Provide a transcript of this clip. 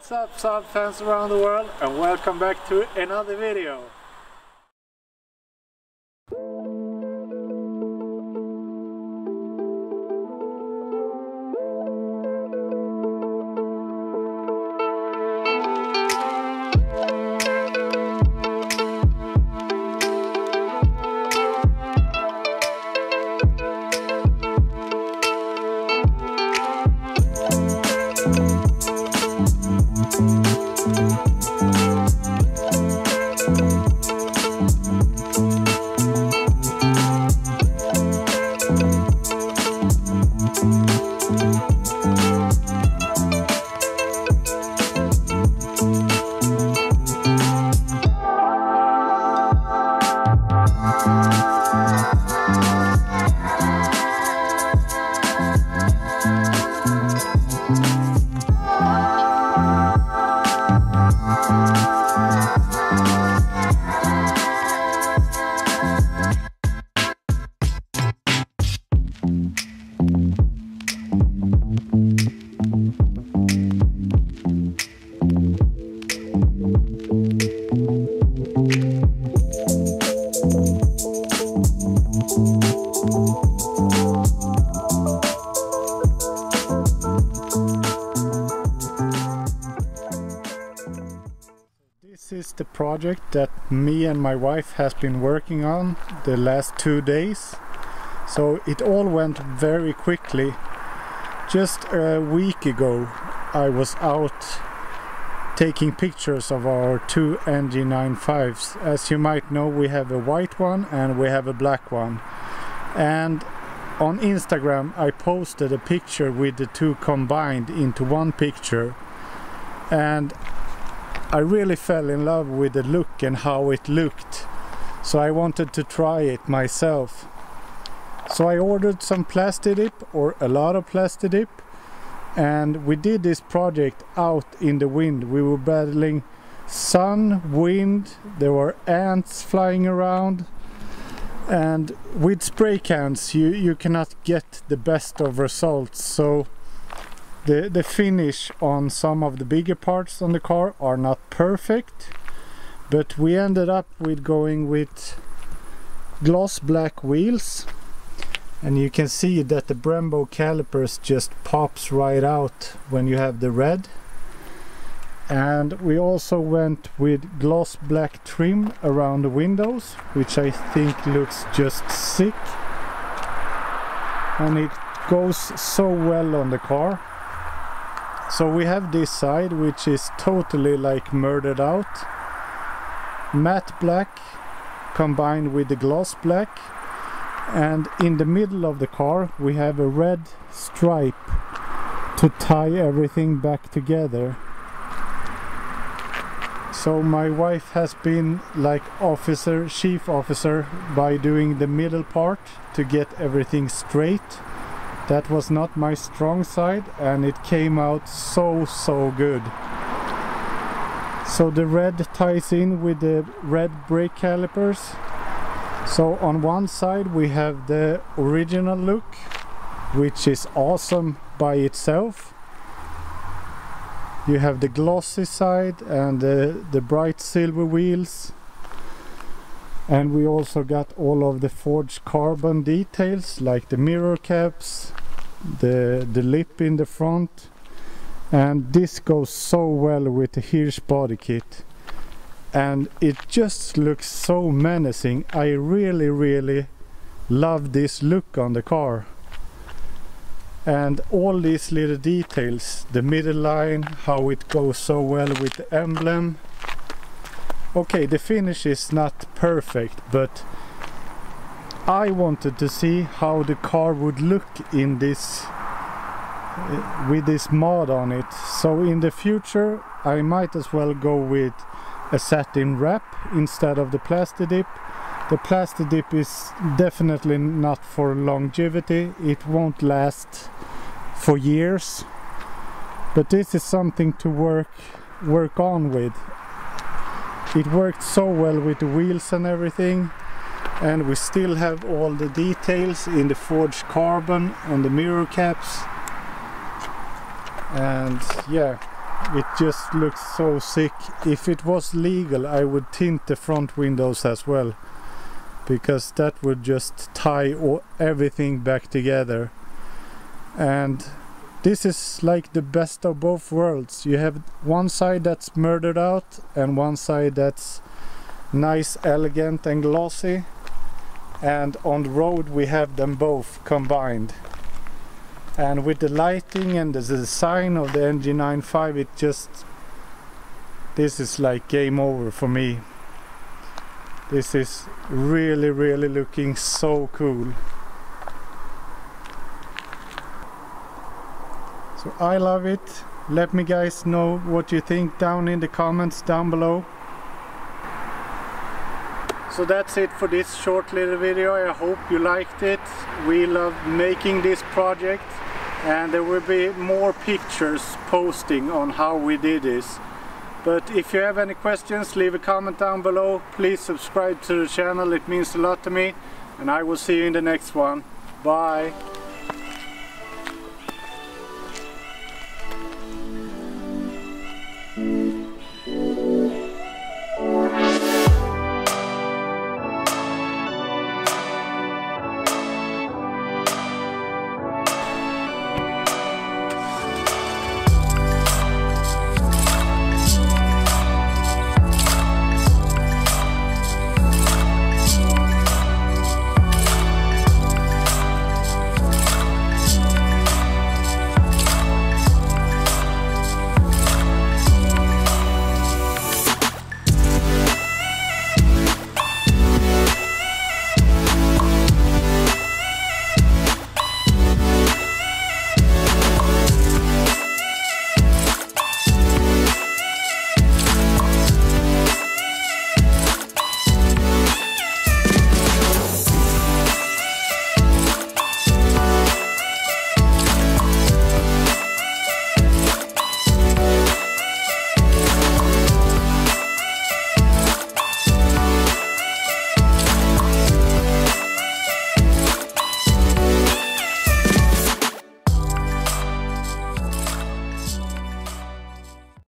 What's up, Saab fans around the world, and welcome back to another video. This is the project that me and my wife has been working on the last 2 days. So it all went very quickly. Just a week ago I was out taking pictures of our two NG95s. As you might know, we have a white one and we have a black one. And on Instagram I posted a picture with the two combined into one picture. And I really fell in love with the look and how it looked, so I wanted to try it myself. So I ordered some Plastidip, or a lot of Plastidip, and we did this project out in the wind. We were battling sun, wind, there were ants flying around, and with spray cans you cannot get the best of results. So the finish on some of the bigger parts on the car are not perfect, but we ended up with going with gloss black wheels, and you can see that the Brembo calipers just pops right out when you have the red. And we also went with gloss black trim around the windows, which I think looks just sick, and it goes so well on the car. So we have this side, which is totally like murdered out, matte black combined with the gloss black, and in the middle of the car we have a red stripe to tie everything back together. So my wife has been like chief officer by doing the middle part to get everything straight. That was not my strong side, and it came out so good. So the red ties in with the red brake calipers. So on one side we have the original look, which is awesome by itself. You have the glossy side and the bright silver wheels. And we also got all of the forged carbon details, like the mirror caps, the lip in the front, and this goes so well with the Hirsch body kit, and it just looks so menacing. I really love this look on the car, and all these little details, the middle line, how it goes so well with the emblem. Okay, the finish is not perfect, but I wanted to see how the car would look in this with this mod on it. So in the future I might as well go with a satin wrap instead of the Plastidip. The Plastidip is definitely not for longevity, it won't last for years, but this is something to work on with. It worked so well with the wheels and everything, and we still have all the details in the forged carbon on the mirror caps. And yeah, It just looks so sick. If it was legal, I would tint the front windows as well, because that would just tie everything back together. And this is like the best of both worlds. You have one side that's murdered out and one side that's nice, elegant and glossy, and on the road we have them both combined. And with the lighting and the design of the NG95, this is like game over for me. This is really looking so cool. So I love it. Let me guys know what you think down in the comments down below. So that's it for this short little video. I hope you liked it. We love making this project, and there will be more pictures posting on how we did this. But if you have any questions, leave a comment down below. Please subscribe to the channel, it means a lot to me, and I will see you in the next one. Bye!